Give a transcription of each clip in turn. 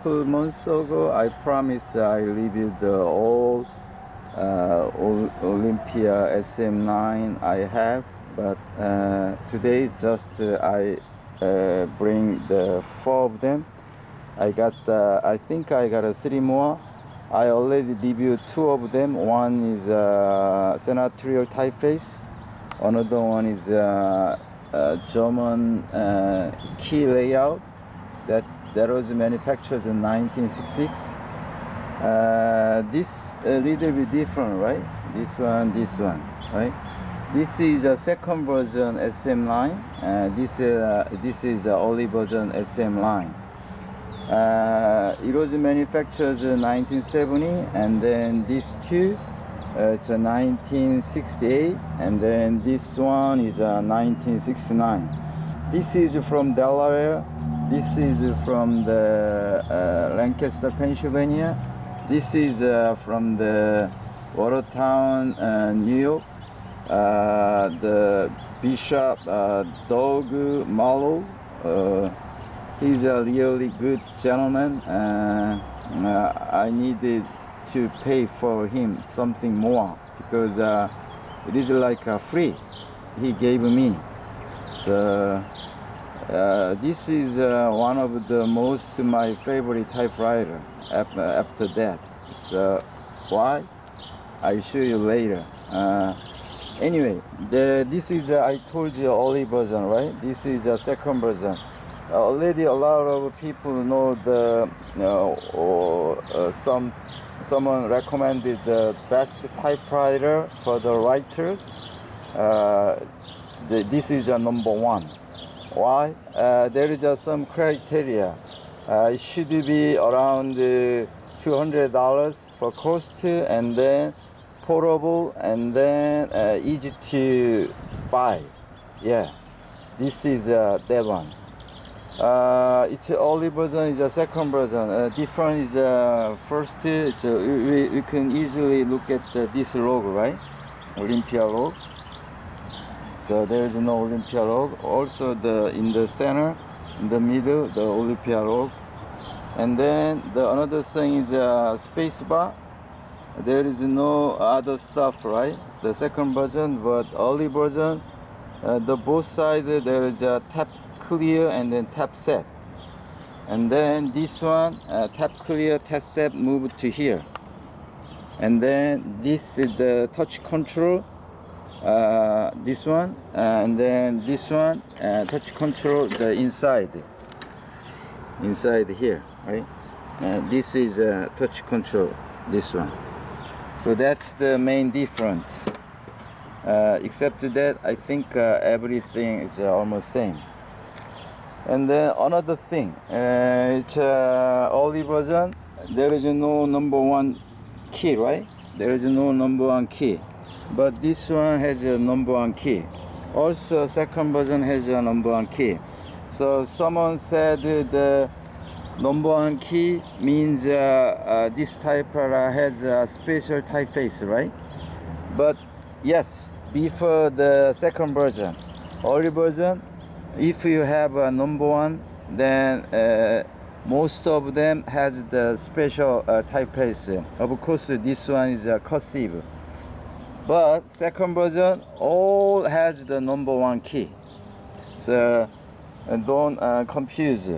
couple months ago, I promised I reviewed the old Olympia SM9 I have, but today just I bring the 4 of them. I think I got 3 more. I already reviewed 2 of them. One is senatorial typeface. Another one is German key layout. That was manufactured in 1966. This a little bit different, right? This one, right? This is a second version SM9. This is the early version SM9. It was manufactured in 1970, and then these two, it's a 1968, and then this one is a 1969. This is from Delaware. This is from the Lancaster, Pennsylvania. This is from the Watertown, New York. The Bishop Doug Marlowe. He's a really good gentleman. I needed to pay for him something more because it is like free he gave me. So this is one of the most my favorite typewriter after that. So why? I'll show you later. Anyway, this is I told you early version, right? This is a second version. Already a lot of people know someone recommended the best typewriter for the writers. This is the number 1. Why? There is some criteria. It should be around $200 for cost, and then portable, and then easy to buy. Yeah, this is that one. It's early version, is a second version. Different is first. We can easily look at this logo, right? Olympia logo. So there is no Olympia logo. Also in the center, in the middle, the Olympia logo. And then another thing is space bar. There is no other stuff, right? The second version, but early version, the both sides there is a tap clear and then tap set. And then this one, tap clear, tap set, move to here. And then this is the touch control. This one, and then this one, touch control the inside here, right? This is touch control, this one. So that's the main difference. Except that, I think everything is almost same. And then another thing, it's early version. There is no number 1 key, right? There is no number 1 key. But this one has a number 1 key. Also, second version has a number 1 key. So someone said the number 1 key means this typewriter has a special typeface, right? But yes, before the second version, early version, if you have a number 1, then most of them has the special typeface. Of course, this one is cursive. But second version all has the number 1 key. So don't confuse.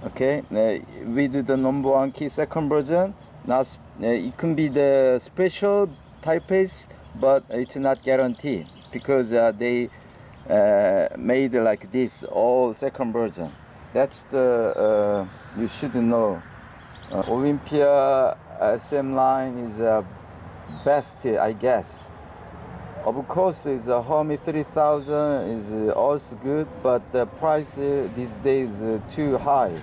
Okay, with the number 1 key second version, now it can be the special typeface, but it's not guaranteed because they made like this all second version. That's the you should know. Olympia SM9 is best, I guess. Of course, it's a Hermes 3000 is also good, but the price these days is too high.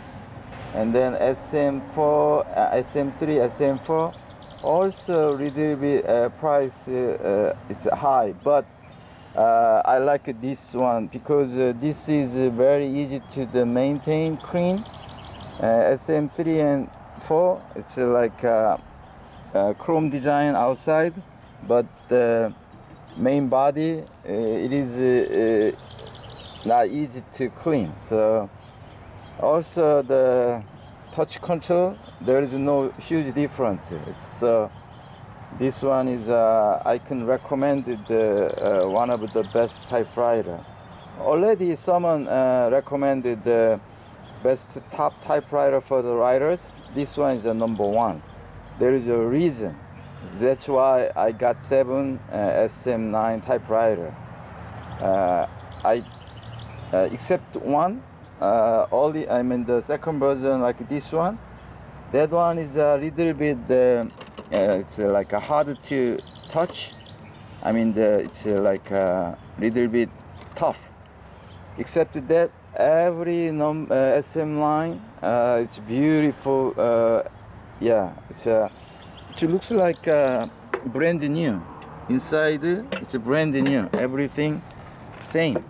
And then SM4, SM3, SM4 also little bit price it's high, but I like this one because this is very easy to maintain, clean. SM3 and 4, it's like chrome design outside, but the main body it is not easy to clean. So also the touch control, there is no huge difference. It's, this one is, I can recommend it, one of the best typewriter. Already someone recommended the best top typewriter for the writers. This one is the number one. There is a reason. That's why I got 7 SM9 typewriter. I except one, only I mean the second version like this one. That one is a little bit it's like a hard to touch. I mean it's like a little bit tough. Except that every SM9 it's beautiful. Yeah, it looks like brand new. Inside it's brand new. Everything same.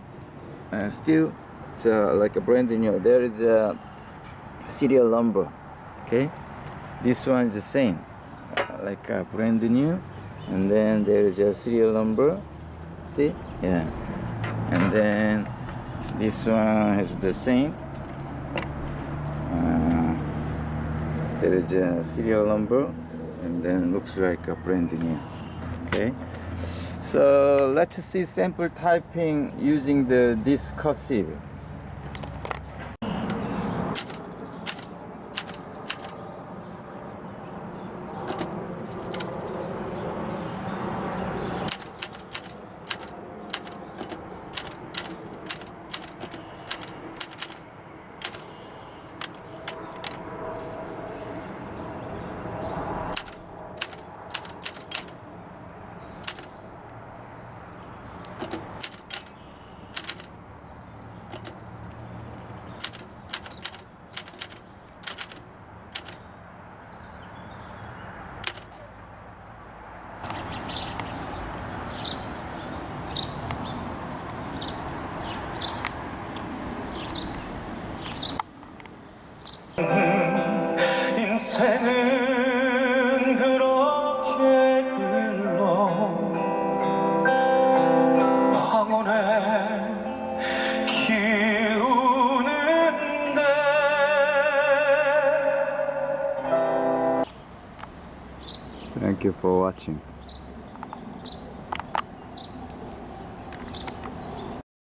Still it's like a brand new. There is a serial number. Okay, this one is the same, like a brand new, and then there is a serial number. See, yeah, and then this one has the same. There is a serial number, and then looks like a brand new. Okay, so let's see sample typing using this cursive. 인생은 그렇게 흘러 황혼에 기우는데. Thank you for watching.